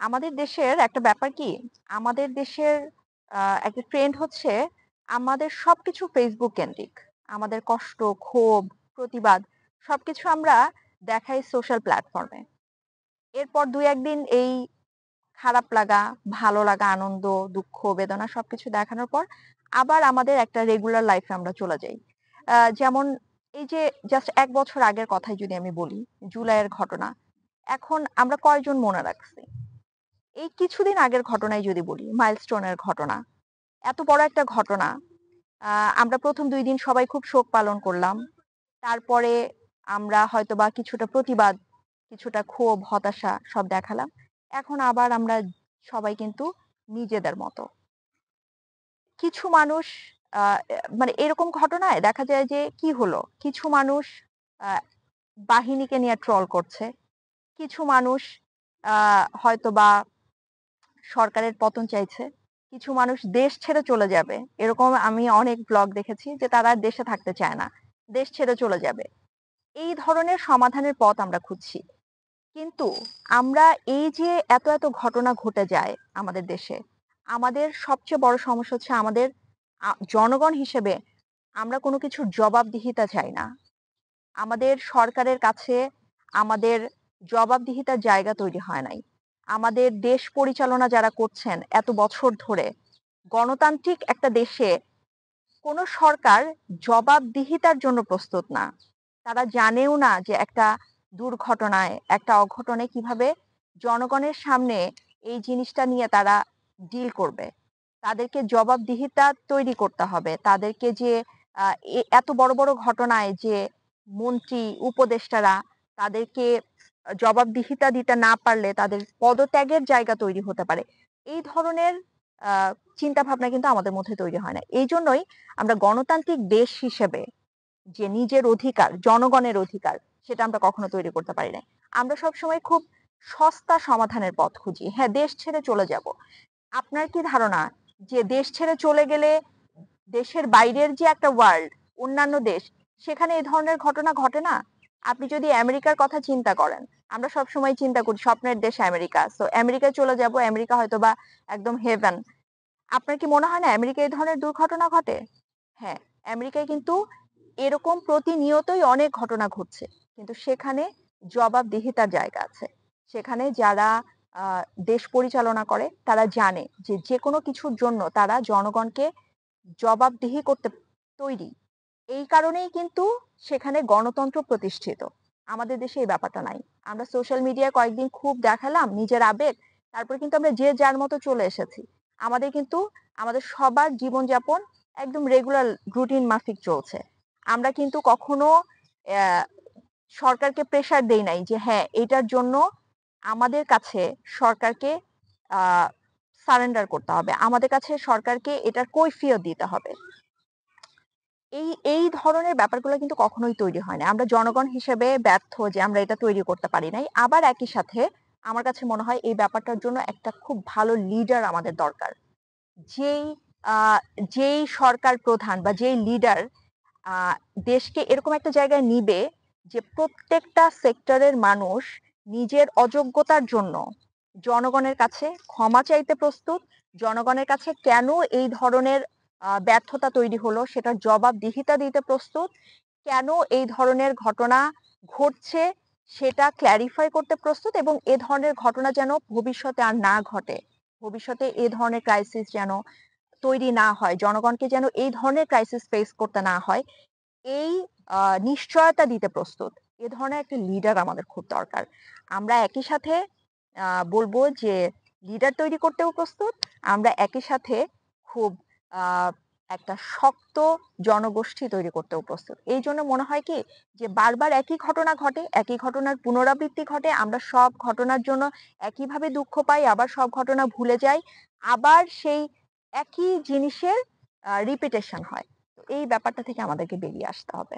আমাদের দেশের একটা ব্যাপার কি, আমাদের দেশের একটা ট্রেন্ড হচ্ছে আমাদের সবকিছু ফেসবুক কেন্দ্রিক। আমাদের কষ্ট, ক্ষোভ, প্রতিবাদ সবকিছু আমরা দেখাই সোশ্যাল প্ল্যাটফর্মে। এরপর ২-১ দিন এই খারাপ লাগা, ভালো লাগা, আনন্দ, দুঃখ, বেদনা সবকিছু দেখানোর পর আবার আমাদের একটা রেগুলার লাইফে আমরা চলে যাই। যেমন এই যে জাস্ট ১ বছর আগের কথাই যদি আমি বলি, জুলাইয়ের ঘটনা। এখন আমরা কয়জন মনে রাখছি? এই কিছুদিন আগের ঘটনাই যদি বলি, মাইলস্টোনের ঘটনা। এত বড় একটা ঘটনা। আমরা ১ম ২ দিন সবাই খুব শোক পালন করলাম। তারপরে আমরা হয়তোবা কিছুটা প্রতিবাদ, কিছুটা ক্ষোভ, হতাশা সব দেখালাম। এখন আবার আমরা সবাই কিন্তু নিজেদের মতো। কিছু মানুষ আ এ মানে এরকম ঘটনায় দেখা যায় যে কি হলো? কিছু মানুষ আ বাহিনীকে নিয়ে ট্রল করছে। কিছু মানুষ আ হয়তোবা সরকারের পতন চাইছে। কিছু মানুষ দেশ ছেড়ে চলে যাবে। এরকম আমি অনেক ব্লগ দেখেছি যে তারা আর দেশে থাকতে চায় না। দেশ ছেড়ে চলে যাবে। এই ধরনের সমাধানের পথ আমরা খুঁজছি। কিন্তু আমরা এই যে এত ঘটনা ঘটে যায় আমাদের দেশে, আমাদের সবচেয়ে বড় সমস্যা হচ্ছে আমাদের জনগণ হিসেবে আমরা কোনো কিছুর জবাবদিহিতা চাই না। আমাদের সরকারের কাছে আমাদের জবাবদিহিতার জায়গা তৈরি হয় নাই। আমাদের দেশ পরিচালনা যারা করছেন এত বছর ধরে, গণতান্ত্রিক একটা দেশে কোন সরকার জবাবদিহিতার জন্য প্রস্তুত না। তারা জানেও না যে একটা দুর্ঘটনায়, একটা অঘটনে কিভাবে জনগণের সামনে এই জিনিসটা নিয়ে তারা ডিল করবে। তাদেরকে জবাবদিহিতা তৈরি করতে হবে। তাদেরকে যে এত বড় ঘটনায় যে মন্ত্রী, উপদেষ্টারা তাদেরকে জবাবদিহিতা দিতে না পারলে তাদের পদত্যাগের জায়গা তৈরি হতে পারে। এই ধরনের আ চিন্তাভাবনা কিন্তু আমাদের মধ্যে তৈরি হয় না। এইজন্যই আমরা গণতান্ত্রিক দেশ হিসেবে যে নিজের অধিকার, জনগণের অধিকার সেটা আমরা কখনো তৈরি করতে পারি নাই। আমরা সবসময় খুব সস্তা সমাধানের পথ খুঁজি। হ্যাঁ, দেশ ছেড়ে চলে যাব। আপনার কি ধারণা যে দেশ ছেড়ে চলে গেলে দেশের বাইরের যে একটা ওয়ার্ল্ড, অন্যান্য দেশ, সেখানে এই ধরনের ঘটনা ঘটে না? আপনি যদি আমেরিকার কথা চিন্তা করেন, আমরা সবসময় চিন্তা করি স্বপ্নের দেশ আমেরিকা। সো আমেরিকায় চলে যাব, আমেরিকা হয়তোবা একদম হেভেন। আপনার কি মনে হয় না আমেরিকায় এই ধরনের দুর্ঘটনা ঘটে? হ্যাঁ, আমেরিকায় কিন্তু এরকম প্রতিনিয়তই অনেক ঘটনা ঘটছে। কিন্তু সেখানে জবাবদিহিতার জায়গা আছে। সেখানে যারা আ দেশ পরিচালনা করে তারা জানে যে যেকোনো কিছুর জন্য তারা জনগণকে জবাবদিহি করতে তৈরি। এই কারণেই কিন্তু সেখানে গণতন্ত্র প্রতিষ্ঠিত। আমাদের দেশে এই ব্যাপারটা নাই। আমরা সোশ্যাল মিডিয়ায় কয়েকদিন খুব দেখালাম নিজের আবেগ। তারপর কিন্তু আমরা যে যার মতো চলে এসেছি। আমাদের কিন্তু আমাদের সবার জীবনযাপন একদম রেগুলার রুটিন মাফিক চলছে। আমরা কিন্তু কখনো অ্যা সরকারকে প্রেশার দেই নাই যে হ্যাঁ, এটার জন্য আমাদের কাছে সরকারকে আ সারেন্ডার করতে হবে। আমাদের কাছে সরকারকে এটার কৈফিয়ত দিতে হবে। এই ধরনের ব্যাপারগুলো কিন্তু কখনোই তৈরি হয় না। আমরা জনগণ হিসেবে ব্যর্থ যে আমরা এটা তৈরি করতে পারি নাই। আবার একই সাথে আমার কাছে মনে হয় এই ব্যাপারটার জন্য একটা খুব ভালো লিডার আমাদের দরকার। যেই আ যেই সরকার প্রধান বা যেই লিডার আ দেশকে এরকম একটা জায়গায় নিবে যে প্রত্যেকটা সেক্টরের মানুষ নিজের অযোগ্যতার জন্য জনগণের কাছে ক্ষমা চাইতে প্রস্তুত। জনগণের কাছে কেন এই ধরনের ব্যর্থতা তৈরি হলো সেটার জবাবদিহিতা দিতে প্রস্তুত। কেন এই ধরনের ঘটনা ঘটছে সেটা ক্লারিফাই করতে প্রস্তুত এবং এ ধরনের ঘটনা যেন ভবিষ্যতে আর না ঘটে। ভবিষ্যতে এ ধরনের ক্রাইসিস যেন তৈরি না হয়। জনগণকে যেন এই ধরনের ক্রাইসিস ফেস করতে না হয়। এই নিশ্চয়তা দিতে প্রস্তুত। এ ধরনের একটা লিডার আমাদের খুব দরকার। আমরা একই সাথে আ বলব যে লিডার তৈরি করতেও প্রস্তুত। আমরা একই সাথে খুব আ একটা শক্ত জনগোষ্ঠী তৈরি করতেও প্রস্তুত। এইজন্য মনে হয় কি যে বারবার একই ঘটনা ঘটে, একই ঘটনার পুনরাবৃত্তি ঘটে। আমরা সব ঘটনার জন্য একইভাবে দুঃখ পাই, আবার সব ঘটনা ভুলে যাই। আবার সেই একই জিনিসের রিপিটেশন হয়। তো এই ব্যাপারটা থেকে আমাদেরকে বেরিয়ে আসতে হবে।